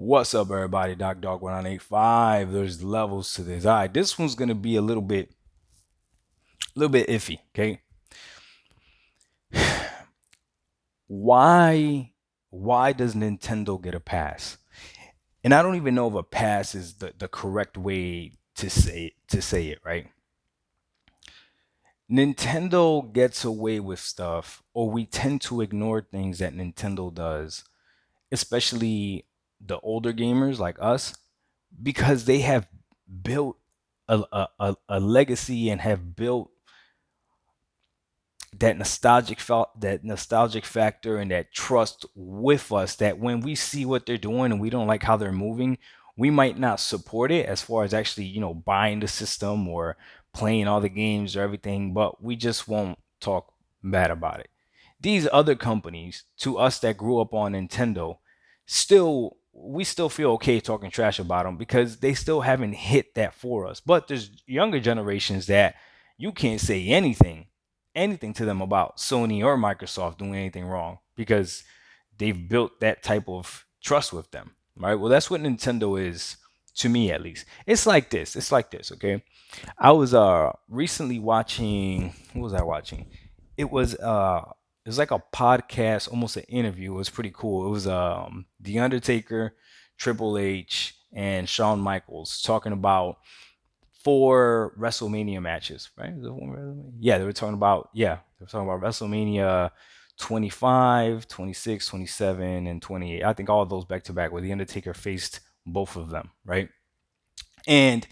What's up, everybody? Dog 1985. There's levels to this. All right, this one's gonna be a little bit iffy. Okay, why why does Nintendo get a pass? And I don't even know if a pass is the correct way to say it, right? Nintendo gets away with stuff, or we tend to ignore things that Nintendo does, especially the older gamers like us, because they have built a legacy and have built that nostalgic factor and that trust with us, that when we see what they're doing and we don't like how they're moving, we might not support it as far as actually, buying the system or playing all the games or everything, but we just won't talk bad about it. These other companies, to us that grew up on Nintendo, we still feel okay talking trash about them because they still haven't hit that for us. But there's younger generations that you can't say anything to them about Sony or Microsoft doing anything wrong because they've built that type of trust with them, right? Well, that's what Nintendo is, to me at least. It's like this. It's like this, okay? I was recently watching, what was I watching? It was it was like a podcast, almost an interview. It was pretty cool. It was The Undertaker, Triple H, and Shawn Michaels talking about four WrestleMania matches, right? Yeah, they were talking about WrestleMania 25, 26, 27, and 28. I think all of those back to back where The Undertaker faced both of them, right? And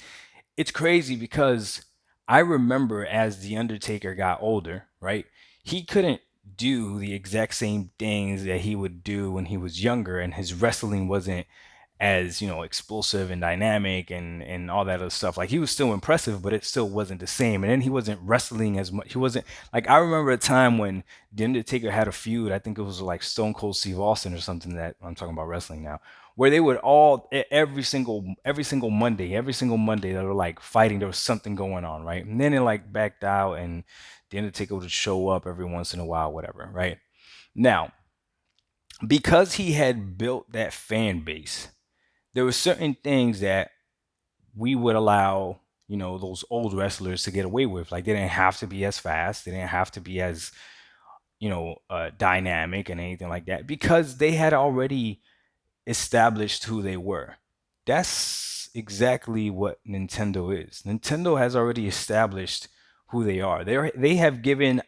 it's crazy because I remember as The Undertaker got older, right? He couldn't do the exact same things that he would do when he was younger, and his wrestling wasn't as explosive and dynamic and all that other stuff. Like, he was still impressive, but it still wasn't the same. And then he wasn't wrestling as much. He wasn't like, I remember a time when the Undertaker had a feud. I think it was like Stone Cold Steve Austin or something. That I'm talking about wrestling now, where they would all every single Monday they were like fighting. There was something going on, right? And then it like backed out, and the Undertaker would show up every once in a while, whatever, right? Now, because he had built that fan base, there were certain things that we would allow, those old wrestlers to get away with. Like, they didn't have to be as fast, they didn't have to be as, dynamic and anything like that, because they had already established who they were. That's exactly what Nintendo is. Nintendo has already established who they are. They have given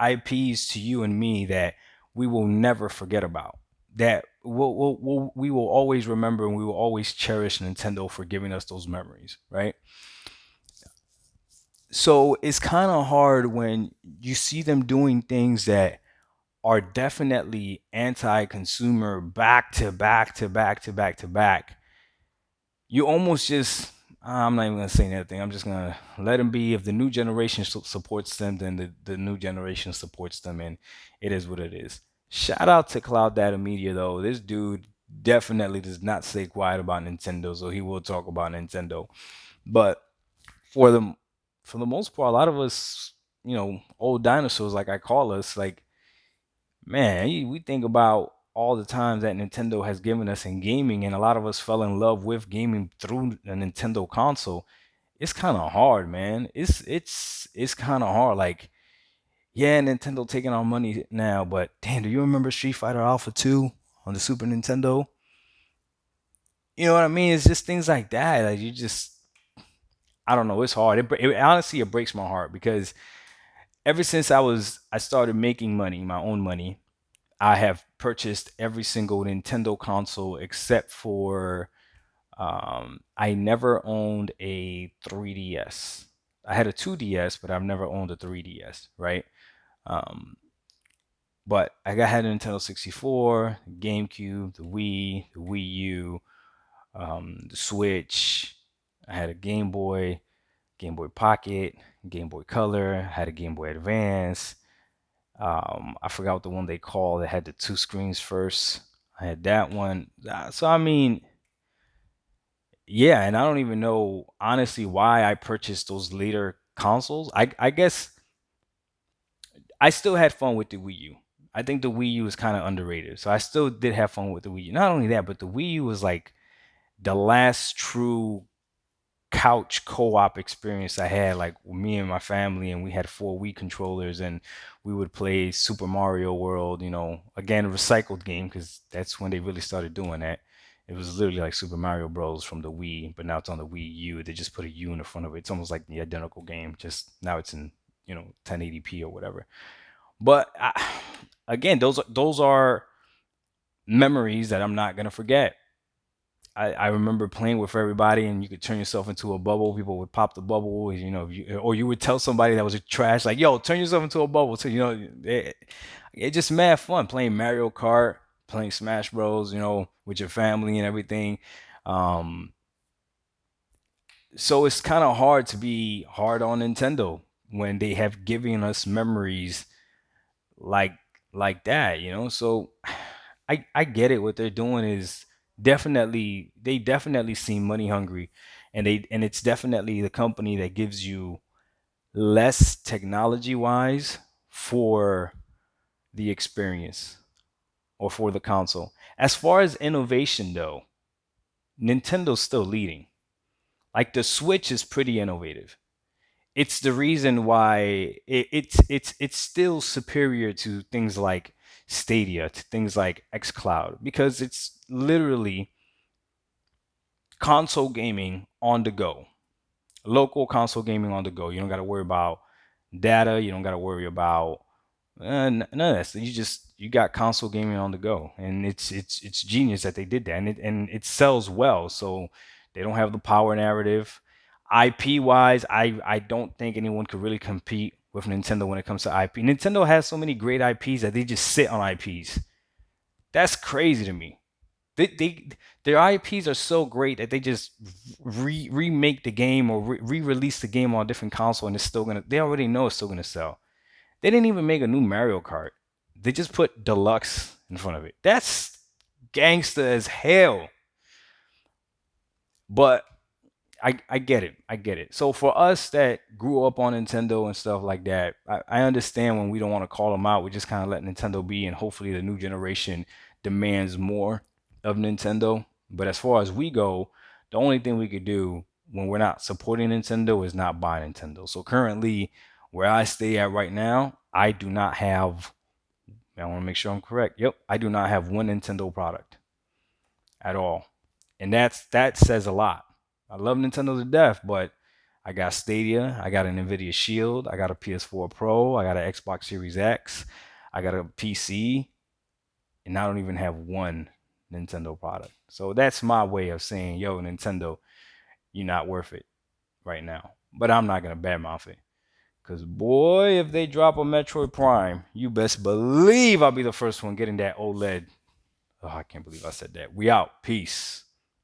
IPs to you and me that we will never forget about. That we will always remember, and we will always cherish Nintendo for giving us those memories, right? So it's kind of hard when you see them doing things that are definitely anti-consumer, back to back to back to back to back. You almost just, I'm not even gonna say anything. I'm just gonna let them be. If the new generation supports them, then the new generation supports them, and it is what it is. Shout out to Cloud Data Media though. This dude definitely does not stay quiet about Nintendo, so he will talk about Nintendo. But for the for the most part, a lot of us, old dinosaurs, like I call us, like, man, we think about all the times that Nintendo has given us in gaming, and a lot of us fell in love with gaming through a Nintendo console. It's kind of hard, man. It's kind of hard. Like, yeah, Nintendo taking our money now, but damn, do you remember Street Fighter Alpha 2 on the Super Nintendo? You know what I mean? It's just things like that. Like, you just, I don't know. It's hard. Honestly, it breaks my heart because ever since I started making money, my own money, I have purchased every single Nintendo console except for, I never owned a 3DS. I had a 2DS, but I've never owned a 3DS, right? Um, but had a Nintendo 64, GameCube, the Wii, the Wii U, the Switch. I had a Game Boy, Game Boy Pocket, Game Boy Color, had a Game Boy Advance. I forgot what the one they called that had the two screens first. I had that one. So I mean, yeah, and I don't even know honestly why I purchased those later consoles. I guess I still had fun with the Wii U. I think the Wii U is kind of underrated. So I still did have fun with the Wii U. Not only that, but the Wii U was like, The last true couch co-op experience I had, like me and my family, and we had four Wii controllers, and we would play Super Mario World. Again, a recycled game because that's when they really started doing that. It was literally like Super Mario Bros. From the Wii, but now it's on the Wii U. They just put a U in the front of it. It's almost like the identical game, just now it's in 1080p or whatever. But again, those are memories that I'm not gonna forget. I remember playing with everybody, and you could turn yourself into a bubble. People would pop the bubble, or you would tell somebody that was a trash, like, "Yo, turn yourself into a bubble." So it just mad fun playing Mario Kart, playing Smash Bros. With your family and everything. Um, so it's kind of hard to be hard on Nintendo when they have given us memories like like that. So I get it. What they're doing is they definitely seem money hungry, and it's definitely the company that gives you less technology wise for the experience or for the console. As far as innovation though, Nintendo's still leading. Like the Switch is pretty innovative. It's the reason why it's still superior to things like Stadia, to things like xCloud, because it's literally console gaming on the go, local console gaming on the go. You don't got to worry about data. You don't got to worry about none of that. So you got console gaming on the go, and it's genius that they did that, and it sells well. So they don't have the power narrative. IP wise, I don't think anyone could really compete with Nintendo when it comes to IP. Nintendo has so many great IPs that they just sit on IPs. That's crazy to me. They their IPs are so great that they just remake the game or re-release the game on a different console, and it's still gonna. They already know it's still gonna sell. They didn't even make a new Mario Kart. They just put deluxe in front of it. That's gangster as hell. But I get it. I get it. So for us that grew up on Nintendo and stuff like that, I understand when we don't want to call them out. We just kind of let Nintendo be, and hopefully the new generation demands more of Nintendo. But as far as we go, the only thing we could do when we're not supporting Nintendo is not buy Nintendo. So currently, where I stay at right now, I do not have. I want to make sure I'm correct. Yep, I do not have one Nintendo product at all, and that says a lot. I love Nintendo to death, but I got Stadia, I got an Nvidia Shield, I got a PS4 Pro, I got an Xbox Series X, I got a PC, and I don't even have one Nintendo product. So that's my way of saying, yo, Nintendo, you're not worth it right now. But I'm not gonna badmouth it. Cause boy, if they drop a Metroid Prime, you best believe I'll be the first one getting that OLED. Oh, I can't believe I said that. We out. Peace.